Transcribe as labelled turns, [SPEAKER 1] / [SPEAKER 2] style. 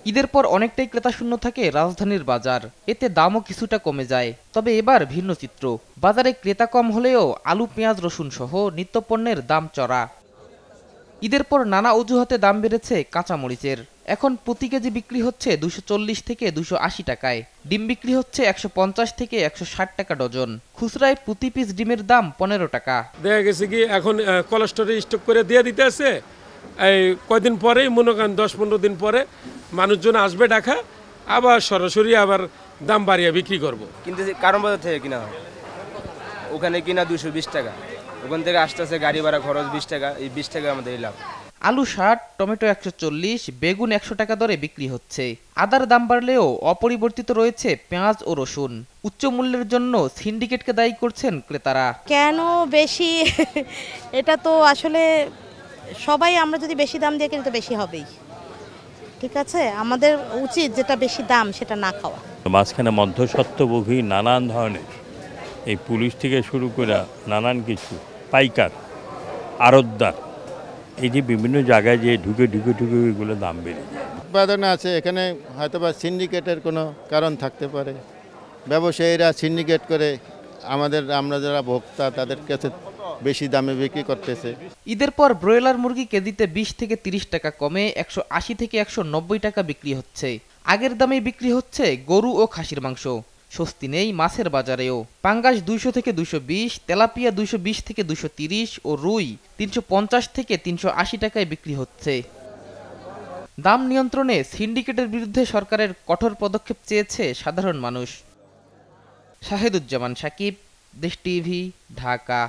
[SPEAKER 1] ঈদের পর অনেকটাই ক্রেতাশূন্য থাকে রাজধানীর বাজার, এতে দামও কিছুটা কমে যায়। তবে এবার ভিন্ন চিত্র, বাজারে ক্রেতা কম হলেও আলু, পেঁয়াজ, রসুন সহ নিত্যপণ্যের দাম চড়া। ঈদের পর নানা অজুহাতে দাম বেড়েছে কাঁচামরিচের। এখন প্রতি কেজি বিক্রি হচ্ছে 240 থেকে 280 টাকায়। ডিম বিক্রি হচ্ছে 150 থেকে 160 টাকা ডজন। খুচরায় প্রতি পিস ডিমের দাম 15 টাকা।
[SPEAKER 2] দেখা গেছে কি এখন কোলেস্টোরে স্টক করে দিয়ে দিতে আছে। এই কয়দিন পরেই মনে করেন 10-15 দিন পরে মানুষজন আসবে ঢাকা, আবার সরাসরি আবার দাম বাড়িয়ে বিক্রি করব।
[SPEAKER 3] কিন্তু কারণ বাজার থেকে কিনা হয়, ওখানে কিনা 220 টাকা, ওখান থেকে আসতেছে গাড়ি ভাড়া খরচ 20 টাকা, এই 20 টাকা আমাদের লাভ।
[SPEAKER 1] আলু 60, টমেটো 140, বেগুন 100 টাকা দরে বিক্রি হচ্ছে। আদার দাম বাড়লেও অপরিবর্তিত রয়েছে পেঁয়াজ ও রসুন। উচ্চ মূল্যের জন্য সিন্ডিকেটকে দায়ী করছেন ক্রেতারা।
[SPEAKER 4] কেন বেশি এটা তো আসলে সবাই আমরা যদি বেশি দাম দিয়ে কিনতে বেশি হবেই। ঠিক আছে, আমাদের উচিত যেটা বেশি দাম সেটা না খাওয়া।
[SPEAKER 5] মাঝখানে মধ্যস্বত্বভোগী নানান ধরনের এই পুলিশ থেকে শুরু করে নানান কিছু পাইকার, আড়তদার, এই যে বিভিন্ন জায়গায় যে ঢুকে এগুলো দাম বেড়ে যায়।
[SPEAKER 6] উৎপাদন আছে এখানে, হয়তোবা সিন্ডিকেটের কোনো কারণ থাকতে পারে। ব্যবসায়ীরা সিন্ডিকেট করে আমরা যারা ভোক্তা তাদের কাছে বেশি দামে বিক্রি করতেছে।
[SPEAKER 1] ঈদের পর ব্রয়লার মুরগি কেজিতে 20 থেকে 30 টাকা কমে 180 থেকে 190 টাকা বিক্রি হচ্ছে। আগের দামেই বিক্রি হচ্ছে গরু ও খাসির মাংস। স্বস্তি নেই মাছের বাজারেও। পাঙ্গাস 200 থেকে 220, তেলাপিয়া 220 থেকে 230 ও রুই 350 থেকে 380 টাকায় বিক্রি হচ্ছে। দাম নিয়ন্ত্রণে সিন্ডিকেটের বিরুদ্ধে সরকারের কঠোর পদক্ষেপ চেয়েছে সাধারণ মানুষ। শাহেদুজ্জামান সাকিব, দেশ টিভি, ঢাকা।